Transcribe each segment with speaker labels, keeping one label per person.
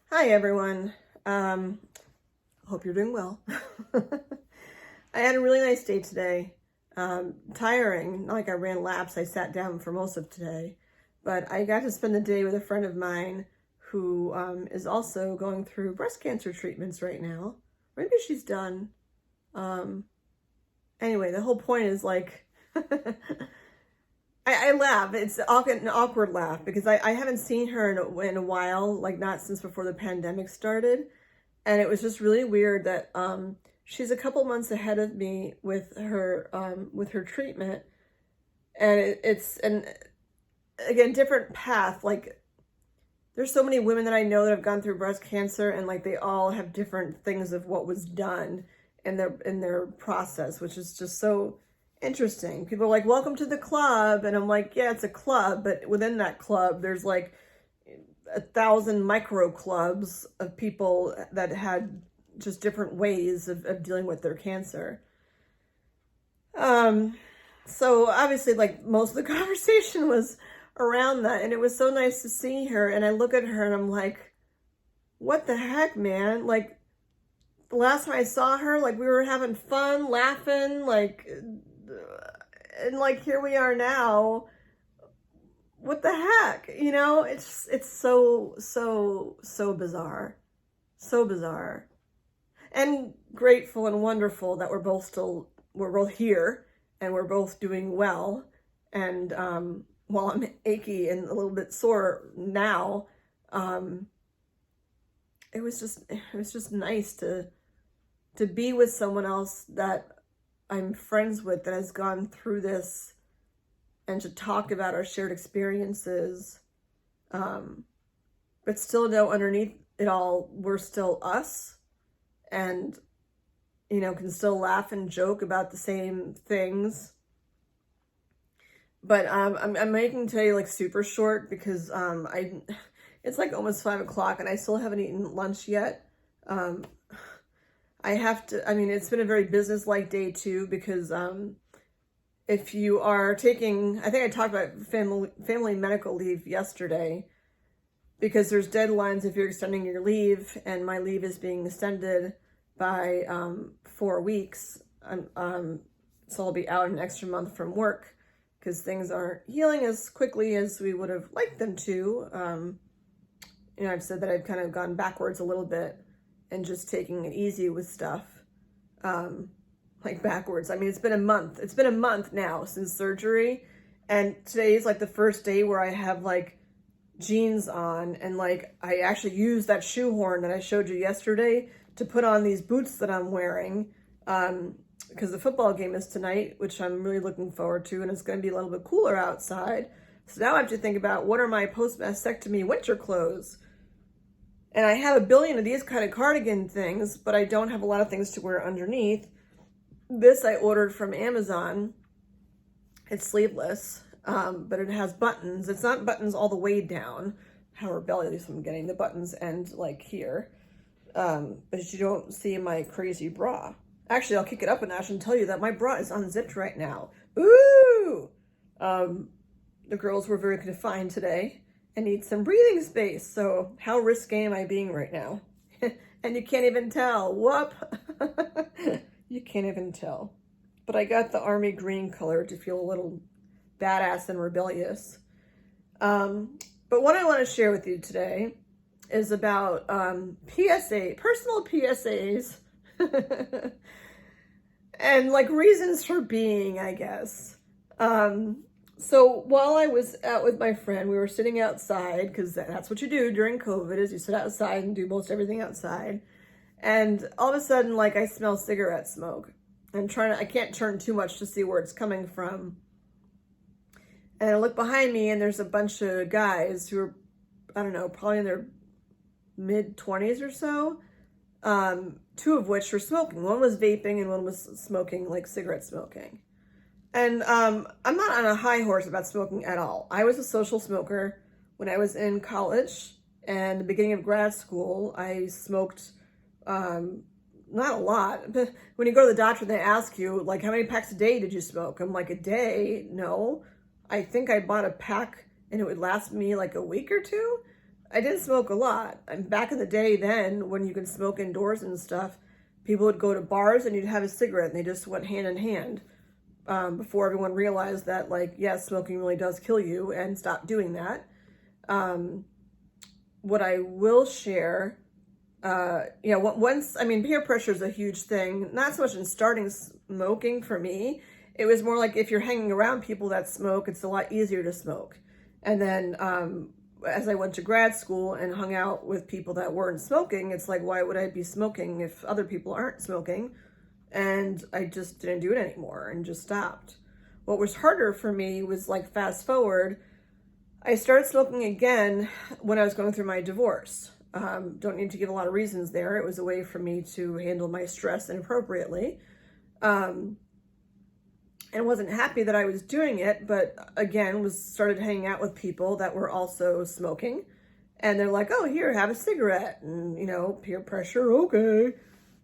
Speaker 1: Hi everyone. Hope you're doing well. I had a really nice day today. Tiring, not like I ran laps. I sat down for most of today, but I got to spend the day with a friend of mine who is also going through breast cancer treatments right now. Maybe she's done. Anyway, the whole point is like, I laugh. It's an awkward laugh because I haven't seen her in a while, like not since before the pandemic started. And it was just really weird that she's a couple months ahead of me with her treatment. And it's an again different path. Like there's so many women that I know that have gone through breast cancer, and like they all have different things of what was done in their process, which is just so interesting. People are like, welcome to the club. And I'm like, yeah, it's a club, but within that club, there's like 1,000 micro clubs of people that had just different ways of dealing with their cancer. So obviously like most of the conversation was around that, and it was so nice to see her. And I look at her and I'm like, what the heck, man? Like the last time I saw her, like we were having fun, laughing, like, and like here we are now. What the heck? You know, it's so bizarre. So bizarre. And grateful and wonderful that we're both here and we're both doing well. And while I'm achy and a little bit sore now, it was just nice to be with someone else that I'm friends with that has gone through this, and to talk about our shared experiences, but still know underneath it all, we're still us, and, you know, can still laugh and joke about the same things. But I'm making today like super short because it's like almost 5 o'clock and I still haven't eaten lunch yet. I have to, I mean, it's been a very business-like day too, because if you are taking, I think I talked about family medical leave yesterday, because there's deadlines if you're extending your leave, and my leave is being extended by 4 weeks. So I'll be out an extra month from work because things aren't healing as quickly as we would have liked them to. You know, I've said that I've kind of gone backwards a little bit and just taking it easy with stuff. Like backwards. I mean, it's been a month. It's been a month now since surgery. And today is like the first day where I have like jeans on, and like I actually used that shoehorn that I showed you yesterday to put on these boots that I'm wearing. Because the football game is tonight, which I'm really looking forward to, and it's going to be a little bit cooler outside. So now I have to think about what are my post-mastectomy winter clothes. And I have a billion of these kind of cardigan things, but I don't have a lot of things to wear underneath. This I ordered from Amazon. It's sleeveless, but it has buttons. It's not buttons all the way down. How rebellious I'm getting. The buttons end like here. But you don't see my crazy bra. Actually, I'll kick it up a notch and tell you that my bra is unzipped right now. Ooh! The girls were very confined today and need some breathing space. So how risque am I being right now? And you can't even tell. Whoop! You can't even tell. But I got the army green color to feel a little badass and rebellious. But what I want to share with you today is about personal PSAs, and like reasons for being, I guess. So while I was out with my friend, we were sitting outside, because that's what you do during COVID, is you sit outside and do most everything outside. And all of a sudden, like, I smell cigarette smoke. I can't turn too much to see where it's coming from. And I look behind me, and there's a bunch of guys who are, I don't know, probably in their mid-20s or so. 2 of which were smoking. One was vaping, and one was smoking, like cigarette smoking. And I'm not on a high horse about smoking at all. I was a social smoker when I was in college, and the beginning of grad school. I smoked, not a lot, but when you go to the doctor, they ask you, like, how many packs a day did you smoke? I'm like, a day? No. I think I bought a pack and it would last me like a week or two. I didn't smoke a lot. And back in the day then, when you could smoke indoors and stuff, people would go to bars and you'd have a cigarette and they just went hand in hand, before everyone realized that, like, yes, smoking really does kill you and stop doing that. What I will share, once, I mean, peer pressure is a huge thing, not so much in starting smoking for me. It was more like if you're hanging around people that smoke, it's a lot easier to smoke. And then, as I went to grad school and hung out with people that weren't smoking, it's like, why would I be smoking if other people aren't smoking? And I just didn't do it anymore and just stopped. What was harder for me was, like, fast forward, I started smoking again when I was going through my divorce. Don't need to give a lot of reasons there. It was a way for me to handle my stress inappropriately. And wasn't happy that I was doing it, but again, started hanging out with people that were also smoking. And they're like, oh, here, have a cigarette. And, peer pressure, okay.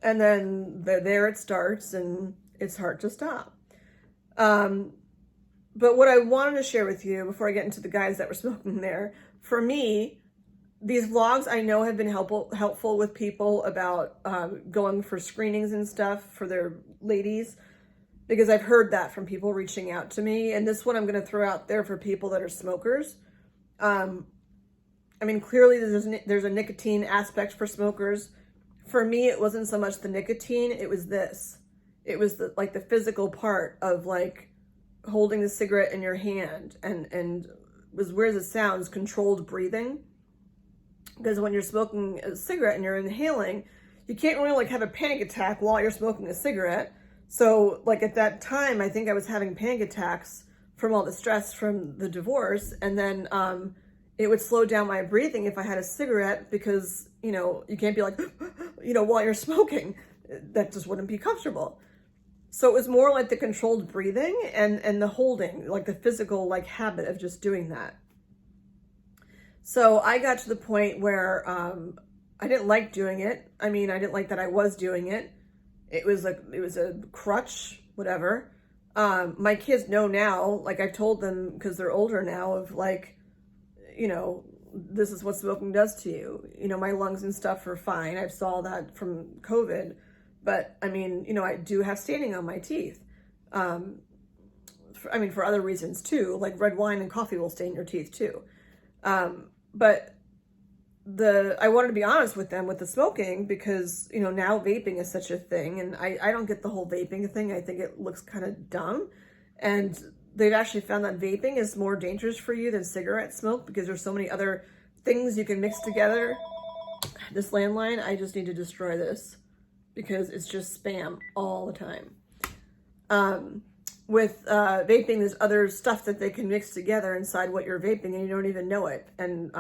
Speaker 1: And then there it starts, and it's hard to stop. But what I wanted to share with you before I get into the guys that were smoking there, for me, these vlogs I know have been helpful with people about going for screenings and stuff for their ladies, because I've heard that from people reaching out to me. And this one I'm going to throw out there for people that are smokers. I mean, clearly there's a nicotine aspect for smokers. For me, it wasn't so much the nicotine, it was this. It was the physical part of, like, holding the cigarette in your hand, and was weird as it sounds, controlled breathing. Because when you're smoking a cigarette and you're inhaling, you can't really, like, have a panic attack while you're smoking a cigarette. So, like, at that time, I think I was having panic attacks from all the stress from the divorce. And then it would slow down my breathing if I had a cigarette, because, you can't be like, while you're smoking. That just wouldn't be comfortable. So it was more like the controlled breathing and the holding, like the physical, like, habit of just doing that. So I got to the point where I didn't like doing it. I mean, I didn't like that I was doing it. It was a crutch, whatever. My kids know now, like, I've told them, because they're older now, of, like, this is what smoking does to you. My lungs and stuff are fine. I saw that from COVID. But, I mean, I do have staining on my teeth. For other reasons, too. Like, red wine and coffee will stain your teeth, too. But I wanted to be honest with them with the smoking, because, now vaping is such a thing. And I don't get the whole vaping thing. I think it looks kind of dumb. And they've actually found that vaping is more dangerous for you than cigarette smoke, because there's so many other things you can mix together. This landline, I just need to destroy this, because it's just spam all the time. With vaping, there's other stuff that they can mix together inside what you're vaping, and you don't even know it. And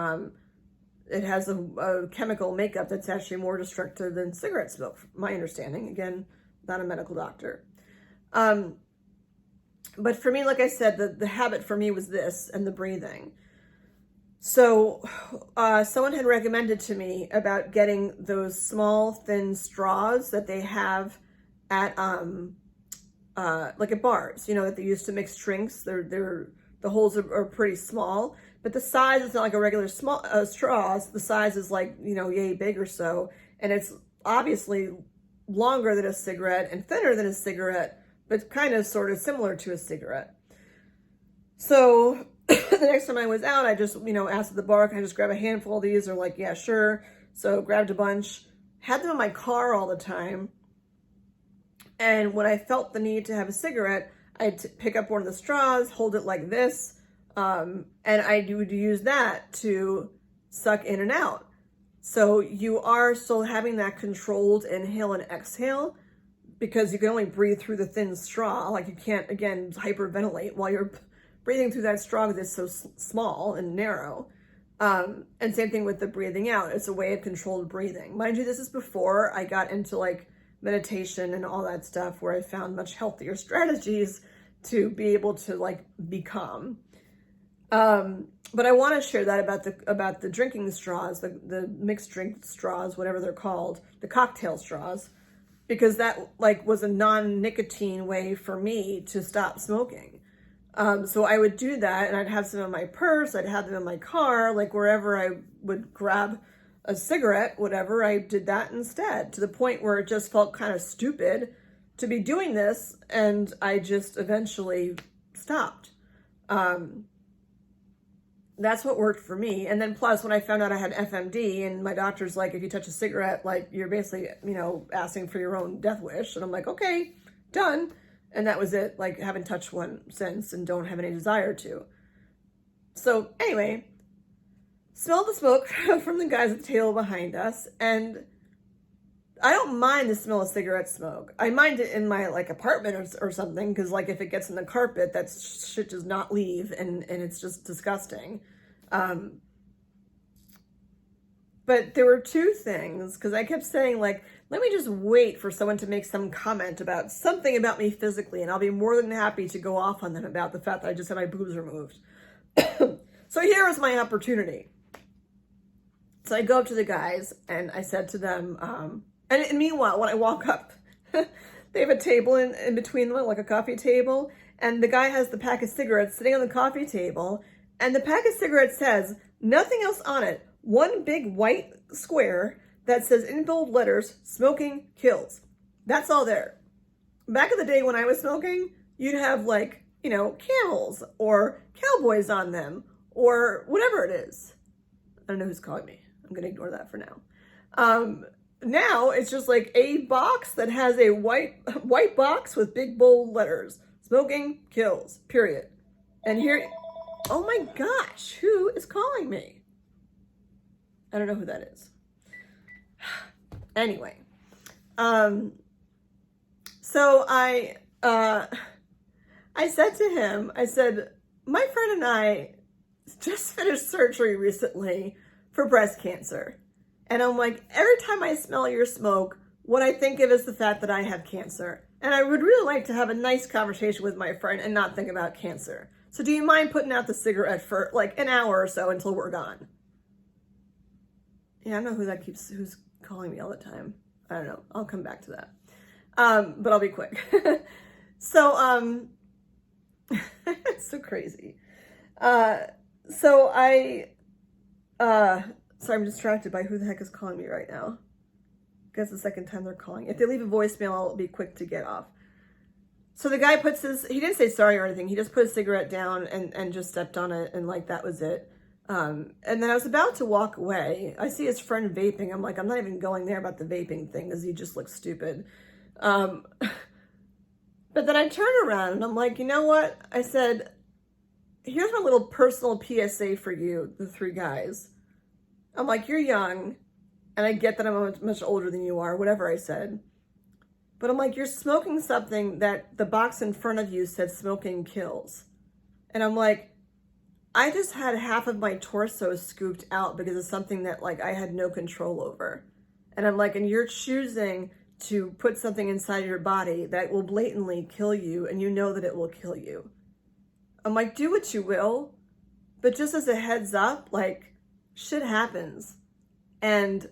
Speaker 1: it has a chemical makeup that's actually more destructive than cigarette smoke, from my understanding. Again, not a medical doctor. But for me, like I said, the habit for me was this, and the breathing. So someone had recommended to me about getting those small, thin straws that they have at like at bars, that they use to mix drinks. The holes are pretty small, but the size is not like a regular small straw. The size is like, yay big or so, and it's obviously longer than a cigarette and thinner than a cigarette, but kind of sort of similar to a cigarette. So the next time I was out, I just, asked at the bar, can I just grab a handful of these? They're like, yeah, sure. So grabbed a bunch, had them in my car all the time. And when I felt the need to have a cigarette, I'd pick up one of the straws, hold it like this, and I would use that to suck in and out. So you are still having that controlled inhale and exhale, because you can only breathe through the thin straw. Like, you can't, again, hyperventilate while you're breathing through that straw, because it's so small and narrow. And same thing with the breathing out. It's a way of controlled breathing. Mind you, this is before I got into, like, meditation and all that stuff, where I found much healthier strategies to be able to, like, be calm. But I want to share that about the drinking straws, the mixed drink straws, whatever they're called, the cocktail straws, because that, like, was a non-nicotine way for me to stop smoking. So I would do that, and I'd have some in my purse, I'd have them in my car, like wherever I would grab a cigarette, whatever, I did that instead, to the point where it just felt kind of stupid to be doing this, and I just eventually stopped. That's what worked for me. And then plus, when I found out I had FMD, and my doctor's like, if you touch a cigarette, like, you're basically, you know, asking for your own death wish. And I'm like, okay, done. And that was it. Like, haven't touched one since and don't have any desire to. So anyway, smell the smoke from the guys at the table behind us. And I don't mind the smell of cigarette smoke. I mind it in my, like, apartment or something, because, like, if it gets in the carpet, that shit does not leave, and it's just disgusting. But there were two things, because I kept saying, like, let me just wait for someone to make some comment about something about me physically, and I'll be more than happy to go off on them about the fact that I just had my boobs removed. So here was my opportunity. So I go up to the guys, and I said to them, and meanwhile, when I walk up, they have a table in between them, like a coffee table, and the guy has the pack of cigarettes sitting on the coffee table, and the pack of cigarettes says nothing else on it. One big white square that says in bold letters, smoking kills. That's all there. Back in the day when I was smoking, you'd have, like, you know, camels or cowboys on them or whatever it is. I don't know who's calling me. I'm going to ignore that for now. Now it's just like a box that has a white box with big bold letters. Smoking kills, period. And here, oh my gosh, who is calling me? I don't know who that is. Anyway, so I said to him, I said, my friend and I just finished surgery recently for breast cancer. And I'm like, every time I smell your smoke, what I think of is the fact that I have cancer. And I would really like to have a nice conversation with my friend and not think about cancer. So do you mind putting out the cigarette for like an hour or so until we're gone? Yeah, I don't know who's calling me all the time. I don't know. I'll come back to that. But I'll be quick. So, it's so crazy. Sorry, I'm distracted by who the heck is calling me right now. Guess the second time they're calling. If they leave a voicemail, I'll be quick to get off. So the guy he didn't say sorry or anything. He just put a cigarette down and just stepped on it, and like that was it. And then I was about to walk away. I see his friend vaping. I'm like, I'm not even going there about the vaping thing because he just looks stupid. But then I turned around and I'm like, you know what? I said, here's my little personal PSA for you, the three guys. I'm like, you're young, and I get that I'm much older than you are, whatever I said. But I'm like, you're smoking something that the box in front of you said smoking kills. And I'm like, I just had half of my torso scooped out because of something that, like, I had no control over. And I'm like, and you're choosing to put something inside your body that will blatantly kill you, and you know that it will kill you. I'm like, do what you will, but just as a heads up, like, shit happens. And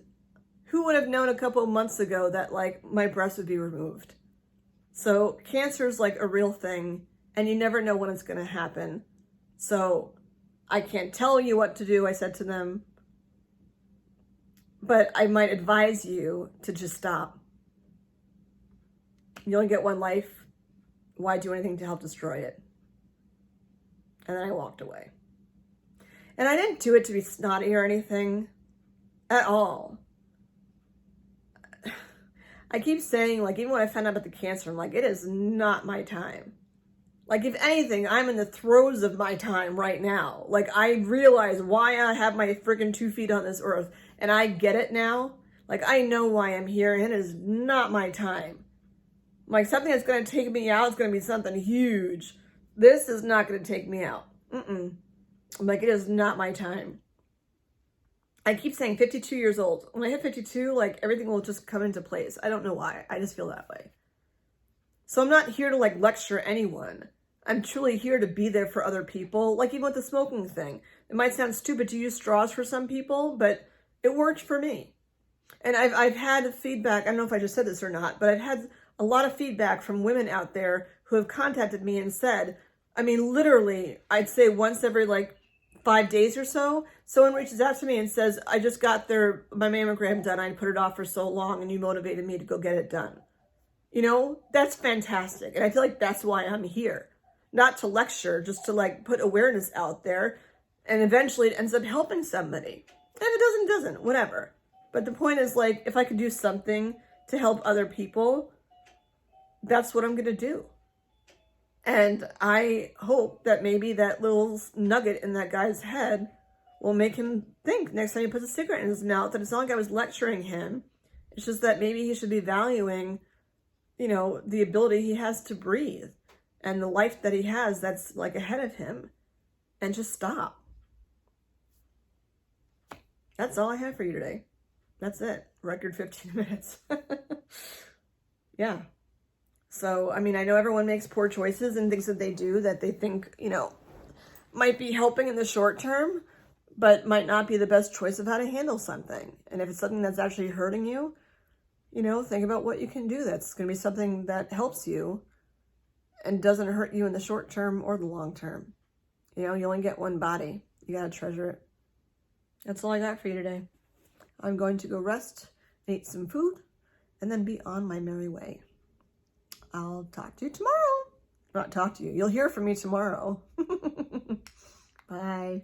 Speaker 1: who would have known a couple of months ago that, like, my breast would be removed? So cancer is like a real thing, and you never know when it's going to happen. So I can't tell you what to do, I said to them, but I might advise you to just stop. You only get one life. Why do anything to help destroy it? And then I walked away. And I didn't do it to be snotty or anything at all. I keep saying, like, even when I found out about the cancer, I'm like, it is not my time. Like, if anything, I'm in the throes of my time right now. Like, I realize why I have my freaking 2 feet on this earth, and I get it now. Like, I know why I'm here, and it is not my time. Like, something that's going to take me out is going to be something huge. This is not going to take me out. I'm like, it is not my time. I keep saying 52 years old. When I hit 52, like, everything will just come into place. I don't know why. I just feel that way. So I'm not here to, like, lecture anyone. I'm truly here to be there for other people. Like, even with the smoking thing. It might sound stupid to use straws for some people, but it worked for me. And I've had feedback. I don't know if I just said this or not, but I've had a lot of feedback from women out there who have contacted me and said, I mean, literally, I'd say once every like 5 days or so, someone reaches out to me and says, I just got my mammogram done. I put it off for so long and you motivated me to go get it done. You know, that's fantastic. And I feel like that's why I'm here. Not to lecture, just to like put awareness out there. And eventually it ends up helping somebody. If it doesn't, it doesn't, whatever. But the point is, like, if I could do something to help other people, that's what I'm going to do. And I hope that maybe that little nugget in that guy's head will make him think next time he puts a cigarette in his mouth that it's not like I was lecturing him. It's just that maybe he should be valuing, you know, the ability he has to breathe and the life that he has that's like ahead of him, and just stop. That's all I have for you today. That's it. Record 15 minutes. Yeah. So, I mean, I know everyone makes poor choices and things that they do that they think, you know, might be helping in the short term, but might not be the best choice of how to handle something. And if it's something that's actually hurting you, you know, think about what you can do that's going to be something that helps you and doesn't hurt you in the short term or the long term. You know, you only get one body. You got to treasure it. That's all I got for you today. I'm going to go rest, eat some food, and then be on my merry way. I'll talk to you tomorrow. Not talk to you. You'll hear from me tomorrow. Bye.